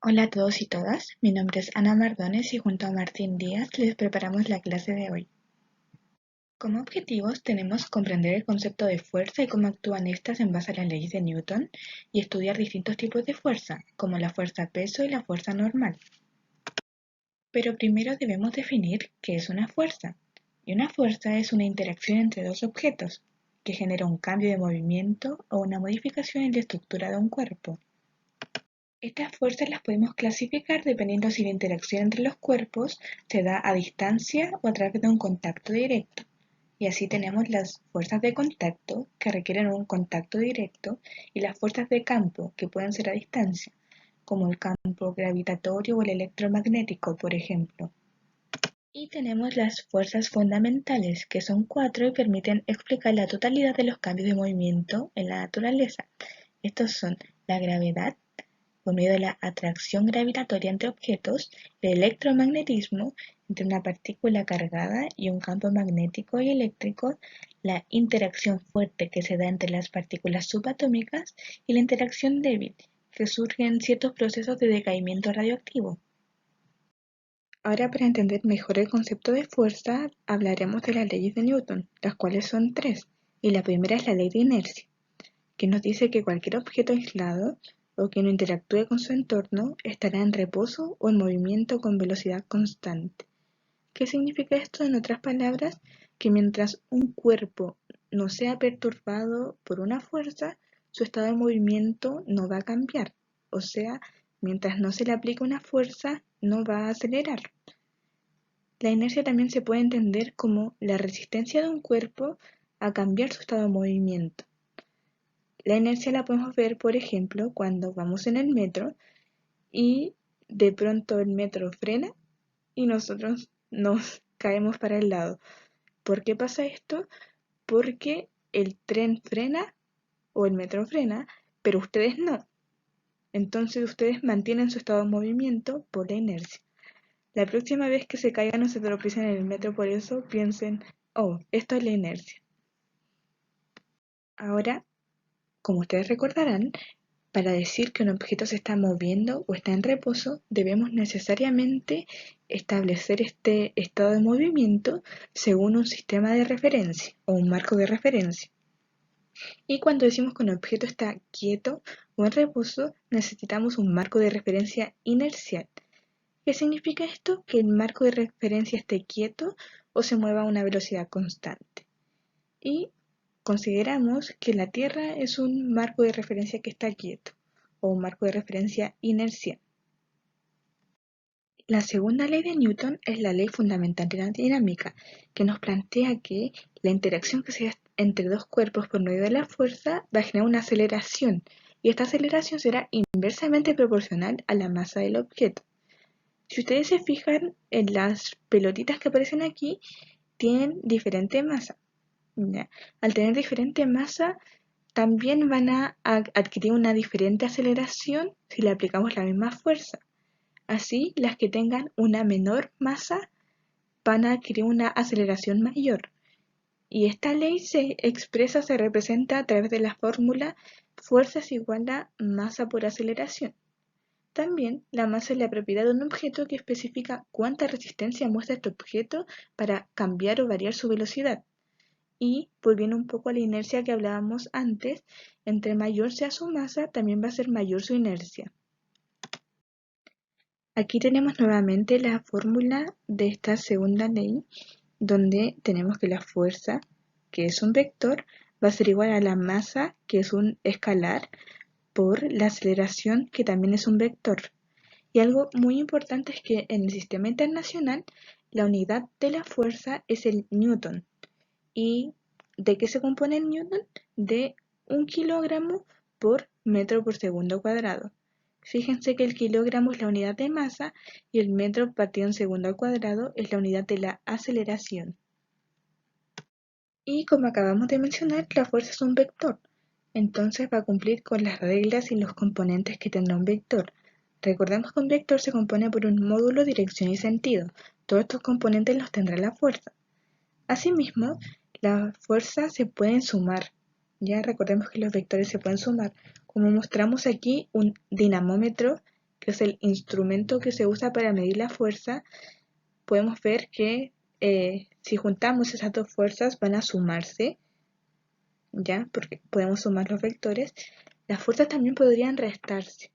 Hola a todos y todas, mi nombre es Ana Mardones y junto a Martín Díaz les preparamos la clase de hoy. Como objetivos tenemos comprender el concepto de fuerza y cómo actúan estas en base a las leyes de Newton y estudiar distintos tipos de fuerza, como la fuerza peso y la fuerza normal. Pero primero debemos definir qué es una fuerza. Y una fuerza es una interacción entre dos objetos, que genera un cambio de movimiento o una modificación en la estructura de un cuerpo. Estas fuerzas las podemos clasificar dependiendo si la interacción entre los cuerpos se da a distancia o a través de un contacto directo. Y así tenemos las fuerzas de contacto, que requieren un contacto directo, y las fuerzas de campo, que pueden ser a distancia, como el campo gravitatorio o el electromagnético, por ejemplo. Y tenemos las fuerzas fundamentales, que son 4 y permiten explicar la totalidad de los cambios de movimiento en la naturaleza. Estos son la gravedad, por medio de la atracción gravitatoria entre objetos, el electromagnetismo entre una partícula cargada y un campo magnético y eléctrico, la interacción fuerte que se da entre las partículas subatómicas y la interacción débil que surge en ciertos procesos de decaimiento radioactivo. Ahora, para entender mejor el concepto de fuerza, hablaremos de las leyes de Newton, las cuales son tres, y la primera es la ley de inercia, que nos dice que cualquier objeto aislado o que no interactúe con su entorno estará en reposo o en movimiento con velocidad constante. ¿Qué significa esto? En otras palabras, que mientras un cuerpo no sea perturbado por una fuerza, su estado de movimiento no va a cambiar. O sea, mientras no se le aplique una fuerza, no va a acelerar. La inercia también se puede entender como la resistencia de un cuerpo a cambiar su estado de movimiento. La inercia la podemos ver, por ejemplo, cuando vamos en el metro y de pronto el metro frena y nosotros nos caemos para el lado. ¿Por qué pasa esto? Porque el tren frena o el metro frena, pero ustedes no. Entonces ustedes mantienen su estado de movimiento por la inercia. La próxima vez que se caigan o se tropiecen en el metro por eso, piensen, oh, esto es la inercia. Ahora, como ustedes recordarán, para decir que un objeto se está moviendo o está en reposo, debemos necesariamente establecer este estado de movimiento según un sistema de referencia o un marco de referencia. Y cuando decimos que un objeto está quieto o en reposo, necesitamos un marco de referencia inercial. ¿Qué significa esto? Que el marco de referencia esté quieto o se mueva a una velocidad constante. Y consideramos que la Tierra es un marco de referencia que está quieto o un marco de referencia inercial. La segunda ley de Newton es la ley fundamental de la dinámica, que nos plantea que la interacción que se da entre dos cuerpos por medio de la fuerza va a generar una aceleración, y esta aceleración será inversamente proporcional a la masa del objeto. Si ustedes se fijan en las pelotitas que aparecen aquí, tienen diferente masa. ¿Ya? Al tener diferente masa, también van a adquirir una diferente aceleración si le aplicamos la misma fuerza. Así, las que tengan una menor masa van a adquirir una aceleración mayor. Y esta ley se representa a través de la fórmula fuerza es igual a masa por aceleración. También la masa es la propiedad de un objeto que especifica cuánta resistencia muestra este objeto para cambiar o variar su velocidad. Y volviendo un poco a la inercia que hablábamos antes, entre mayor sea su masa, también va a ser mayor su inercia. Aquí tenemos nuevamente la fórmula de esta segunda ley, donde tenemos que la fuerza, que es un vector, va a ser igual a la masa, que es un escalar, por la aceleración, que también es un vector. Y algo muy importante es que en el sistema internacional la unidad de la fuerza es el newton. ¿Y de qué se compone el newton? De 1 kilogramo por metro por segundo cuadrado. Fíjense que el kilogramo es la unidad de masa y el metro partido en segundo al cuadrado es la unidad de la aceleración. Y como acabamos de mencionar, la fuerza es un vector, entonces va a cumplir con las reglas y los componentes que tendrá un vector. Recordemos que un vector se compone por un módulo, dirección y sentido. Todos estos componentes los tendrá la fuerza. Asimismo, las fuerzas se pueden sumar. Ya recordemos que los vectores se pueden sumar. Como mostramos aquí, un dinamómetro, que que es el instrumento que se usa para medir la fuerza, podemos ver que si juntamos esas dos fuerzas van a sumarse, ¿ya? Porque podemos sumar los vectores. Las fuerzas también podrían restarse.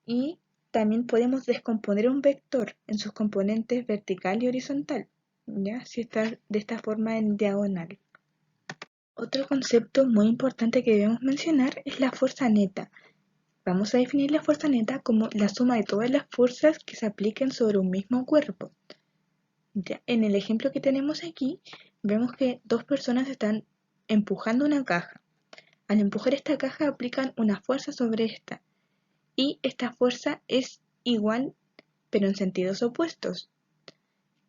Y también podemos descomponer un vector en sus componentes vertical y horizontal, ¿ya? Si está de esta forma en diagonal. Otro concepto muy importante que debemos mencionar es la fuerza neta. Vamos a definir la fuerza neta como la suma de todas las fuerzas que se apliquen sobre un mismo cuerpo. Ya, en el ejemplo que tenemos aquí, vemos que dos personas están empujando una caja. Al empujar esta caja aplican una fuerza sobre esta, y esta fuerza es igual pero en sentidos opuestos.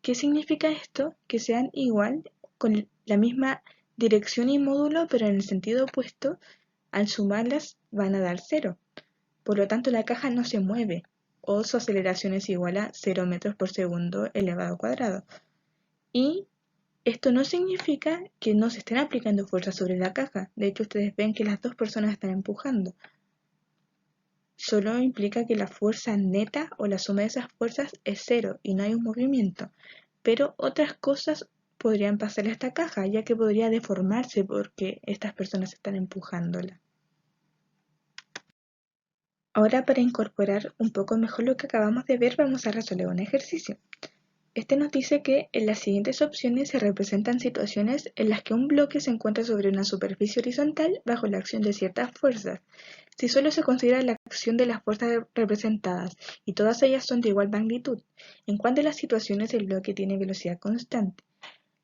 ¿Qué significa esto? Que sean igual con la misma dirección y módulo pero en el sentido opuesto, al sumarlas van a dar 0. Por lo tanto la caja no se mueve o su aceleración es igual a 0 metros por segundo elevado al cuadrado. Y esto no significa que no se estén aplicando fuerzas sobre la caja. De hecho ustedes ven que las dos personas están empujando. Solo implica que la fuerza neta o la suma de esas fuerzas es 0 y no hay un movimiento. Pero otras cosas podrían pasar a esta caja, ya que podría deformarse porque estas personas están empujándola. Ahora, para incorporar un poco mejor lo que acabamos de ver, vamos a resolver un ejercicio. Este nos dice que en las siguientes opciones se representan situaciones en las que un bloque se encuentra sobre una superficie horizontal bajo la acción de ciertas fuerzas. Si solo se considera la acción de las fuerzas representadas y todas ellas son de igual magnitud, ¿en cuál de las situaciones el bloque tiene velocidad constante?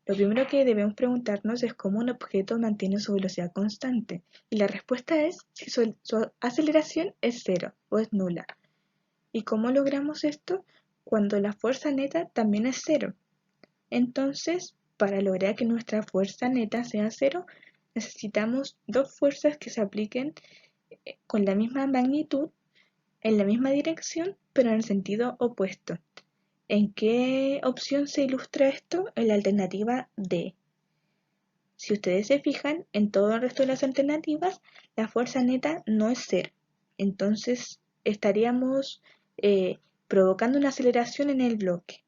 Lo primero que debemos preguntarnos es cómo un objeto mantiene su velocidad constante, y la respuesta es si su aceleración es 0 o es nula. ¿Y cómo logramos esto? Cuando la fuerza neta también es 0. Entonces, para lograr que nuestra fuerza neta sea 0, necesitamos dos fuerzas que se apliquen con la misma magnitud, en la misma dirección, pero en el sentido opuesto. ¿En qué opción se ilustra esto? En la alternativa D. Si ustedes se fijan, en todo el resto de las alternativas, la fuerza neta no es 0. Entonces, estaríamos provocando una aceleración en el bloque.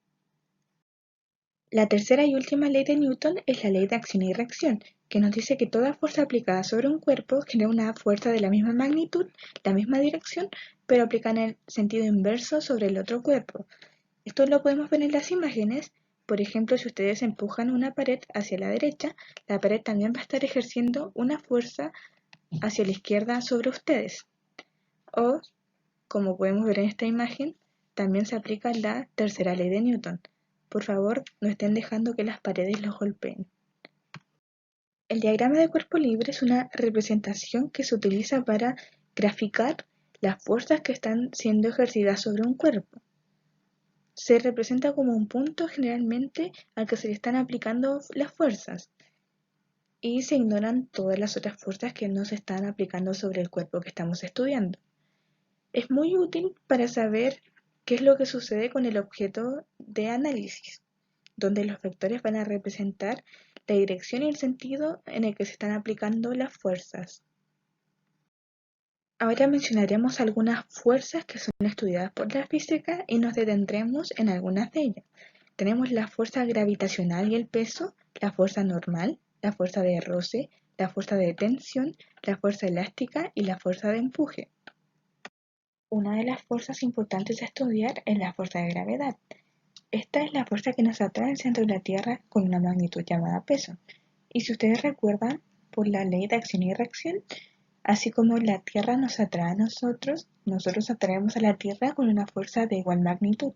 La tercera y última ley de Newton es la ley de acción y reacción, que nos dice que toda fuerza aplicada sobre un cuerpo genera una fuerza de la misma magnitud, la misma dirección, pero aplicada en el sentido inverso sobre el otro cuerpo. Esto lo podemos ver en las imágenes. Por ejemplo, si ustedes empujan una pared hacia la derecha, la pared también va a estar ejerciendo una fuerza hacia la izquierda sobre ustedes. O, como podemos ver en esta imagen, también se aplica la tercera ley de Newton. Por favor, no estén dejando que las paredes los golpeen. El diagrama de cuerpo libre es una representación que se utiliza para graficar las fuerzas que están siendo ejercidas sobre un cuerpo. Se representa como un punto generalmente al que se le están aplicando las fuerzas y se ignoran todas las otras fuerzas que no se están aplicando sobre el cuerpo que estamos estudiando. Es muy útil para saber qué es lo que sucede con el objeto de análisis, donde los vectores van a representar la dirección y el sentido en el que se están aplicando las fuerzas. Ahora mencionaremos algunas fuerzas que son estudiadas por la física y nos detendremos en algunas de ellas. Tenemos la fuerza gravitacional y el peso, la fuerza normal, la fuerza de roce, la fuerza de tensión, la fuerza elástica y la fuerza de empuje. Una de las fuerzas importantes a estudiar es la fuerza de gravedad. Esta es la fuerza que nos atrae al centro de la Tierra con una magnitud llamada peso. Y si ustedes recuerdan, por la ley de acción y reacción, así como la Tierra nos atrae a nosotros atraemos a la Tierra con una fuerza de igual magnitud.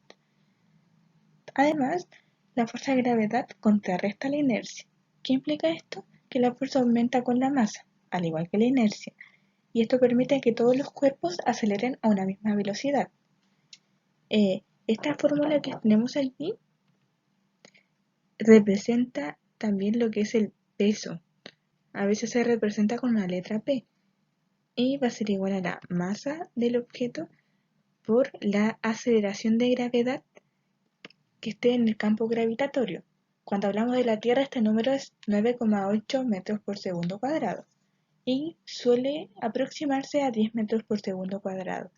Además, la fuerza de gravedad contrarresta la inercia. ¿Qué implica esto? Que la fuerza aumenta con la masa, al igual que la inercia, y esto permite que todos los cuerpos aceleren a una misma velocidad. Esta fórmula que tenemos aquí representa también lo que es el peso. A veces se representa con una letra P y va a ser igual a la masa del objeto por la aceleración de gravedad que esté en el campo gravitatorio. Cuando hablamos de la Tierra, este número es 9,8 metros por segundo cuadrado y suele aproximarse a 10 metros por segundo cuadrado.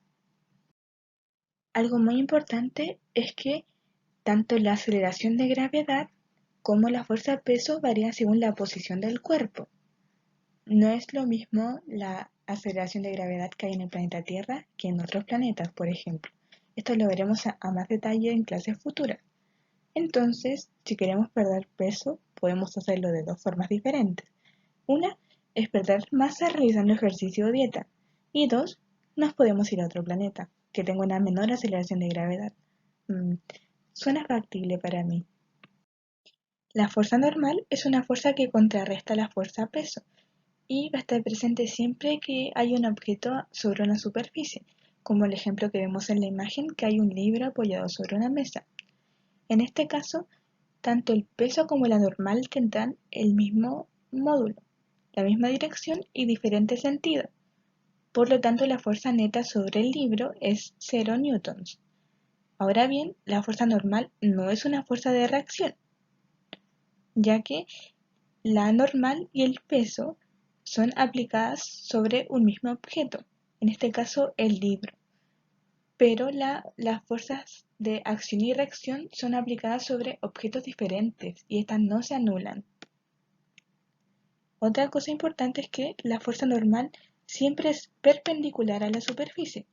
Algo muy importante es que tanto la aceleración de gravedad como la fuerza de peso varían según la posición del cuerpo. No es lo mismo la aceleración de gravedad que hay en el planeta Tierra que en otros planetas, por ejemplo. Esto lo veremos a más detalle en clases futuras. Entonces, si queremos perder peso, podemos hacerlo de dos formas diferentes. Una es perder masa realizando ejercicio o dieta. Y dos, nos podemos ir a otro planeta, que tenga una menor aceleración de gravedad. Suena factible para mí. La fuerza normal es una fuerza que contrarresta la fuerza peso y va a estar presente siempre que hay un objeto sobre una superficie, como el ejemplo que vemos en la imagen, que hay un libro apoyado sobre una mesa. En este caso, tanto el peso como la normal tendrán el mismo módulo, la misma dirección y diferente sentido. Por lo tanto, la fuerza neta sobre el libro es 0 newtons. Ahora bien, la fuerza normal no es una fuerza de reacción, ya que la normal y el peso son aplicadas sobre un mismo objeto, en este caso el libro. Pero las fuerzas de acción y reacción son aplicadas sobre objetos diferentes y estas no se anulan. Otra cosa importante es que la fuerza normal siempre es perpendicular a la superficie.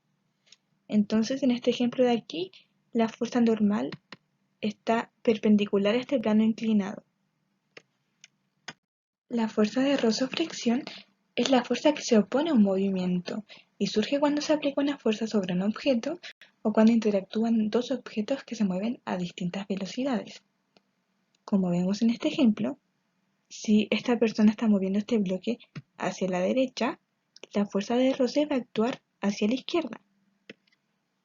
Entonces, en este ejemplo de aquí, la fuerza normal está perpendicular a este plano inclinado. La fuerza de roce o fricción es la fuerza que se opone a un movimiento y surge cuando se aplica una fuerza sobre un objeto o cuando interactúan dos objetos que se mueven a distintas velocidades. Como vemos en este ejemplo, si esta persona está moviendo este bloque hacia la derecha, la fuerza de roce va a actuar hacia la izquierda,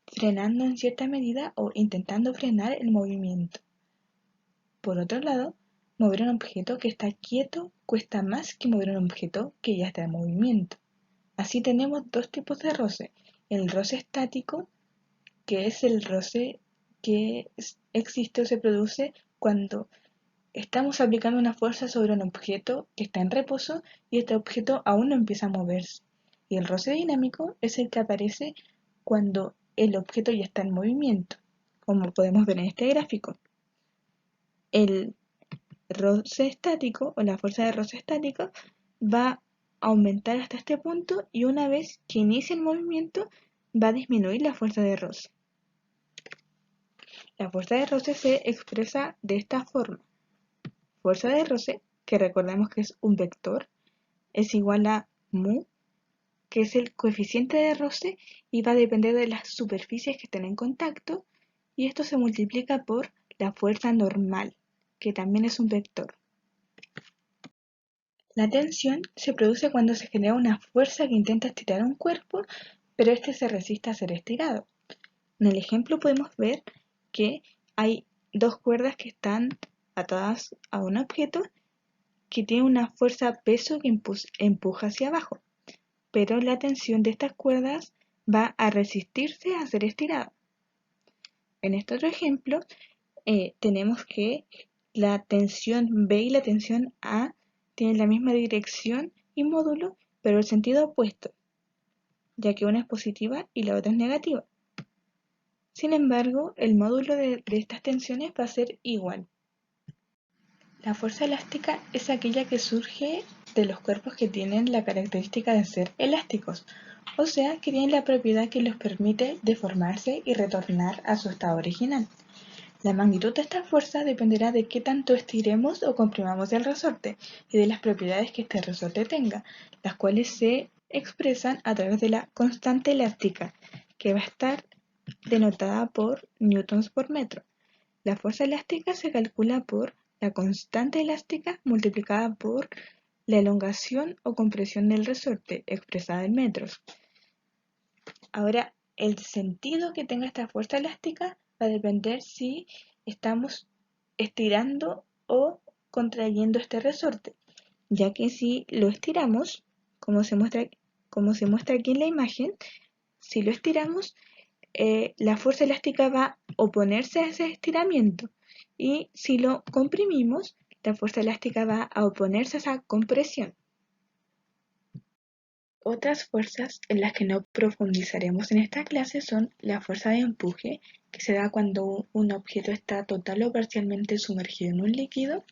frenando en cierta medida o intentando frenar el movimiento. Por otro lado, mover un objeto que está quieto cuesta más que mover un objeto que ya está en movimiento. Así tenemos dos tipos de roce. El roce estático, que es el roce que existe o se produce cuando estamos aplicando una fuerza sobre un objeto que está en reposo y este objeto aún no empieza a moverse. Y el roce dinámico es el que aparece cuando el objeto ya está en movimiento, como podemos ver en este gráfico. El roce estático o la fuerza de roce estático va a aumentar hasta este punto y una vez que inicia el movimiento va a disminuir la fuerza de roce. La fuerza de roce se expresa de esta forma. Fuerza de roce, que recordemos que es un vector, es igual a mu, que es el coeficiente de roce y va a depender de las superficies que estén en contacto, y esto se multiplica por la fuerza normal, que también es un vector. La tensión se produce cuando se genera una fuerza que intenta estirar un cuerpo, pero este se resiste a ser estirado. En el ejemplo podemos ver que hay dos cuerdas que están atadas a un objeto que tiene una fuerza peso que empuja hacia abajo, pero la tensión de estas cuerdas va a resistirse a ser estirada. En este otro ejemplo tenemos que la tensión B y la tensión A tienen la misma dirección y módulo, pero el sentido opuesto, ya que una es positiva y la otra es negativa. Sin embargo, el módulo de estas tensiones va a ser igual. La fuerza elástica es aquella que surge de los cuerpos que tienen la característica de ser elásticos, o sea, que tienen la propiedad que los permite deformarse y retornar a su estado original. La magnitud de esta fuerza dependerá de qué tanto estiremos o comprimamos el resorte y de las propiedades que este resorte tenga, las cuales se expresan a través de la constante elástica, que va a estar denotada por newtons por metro. La fuerza elástica se calcula por la constante elástica multiplicada por la elongación o compresión del resorte, expresada en metros. Ahora, el sentido que tenga esta fuerza elástica va a depender si estamos estirando o contrayendo este resorte, ya que si lo estiramos, como se muestra aquí en la imagen, si lo estiramos, la fuerza elástica va a oponerse a ese estiramiento y si lo comprimimos, la fuerza elástica va a oponerse a esa compresión. Otras fuerzas en las que no profundizaremos en esta clase son la fuerza de empuje, que se da cuando un objeto está total o parcialmente sumergido en un líquido,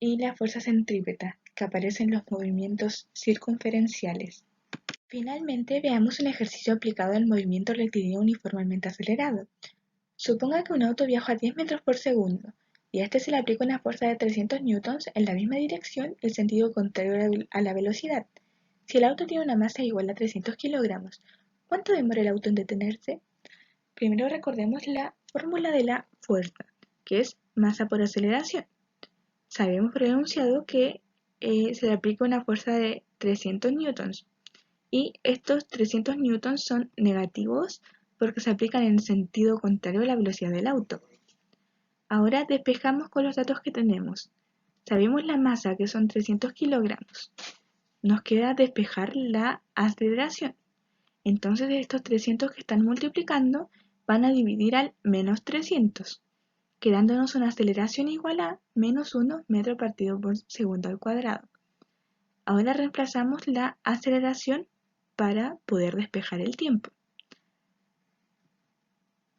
y la fuerza centrípeta, que aparece en los movimientos circunferenciales. Finalmente, veamos un ejercicio aplicado al movimiento rectilíneo uniformemente acelerado. Suponga que un auto viaja a 10 metros por segundo y a este se le aplica una fuerza de 300 newtons en la misma dirección y el sentido contrario a la velocidad. Si el auto tiene una masa igual a 300 kilogramos, ¿cuánto demora el auto en detenerse? Primero recordemos la fórmula de la fuerza, que es masa por aceleración. Sabemos por enunciado que se le aplica una fuerza de 300 newtons y estos 300 newtons son negativos porque se aplican en sentido contrario a la velocidad del auto. Ahora despejamos con los datos que tenemos. Sabemos la masa, que son 300 kilogramos. Nos queda despejar la aceleración. Entonces estos 300 que están multiplicando van a dividir al menos 300, quedándonos una aceleración igual a menos 1 metro partido por segundo al cuadrado. Ahora reemplazamos la aceleración para poder despejar el tiempo.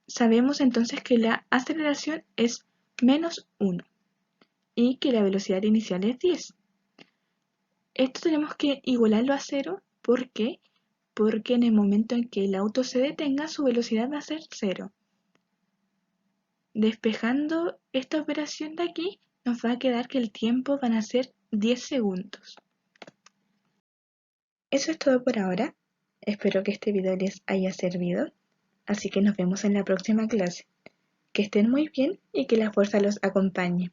Sabemos entonces que la aceleración es menos 1 y que la velocidad inicial es 10. Esto tenemos que igualarlo a 0. ¿Por qué? Porque en el momento en que el auto se detenga, su velocidad va a ser 0. Despejando esta operación de aquí, nos va a quedar que el tiempo van a ser 10 segundos. Eso es todo por ahora. Espero que este video les haya servido. Así que nos vemos en la próxima clase. Que estén muy bien y que la fuerza los acompañe.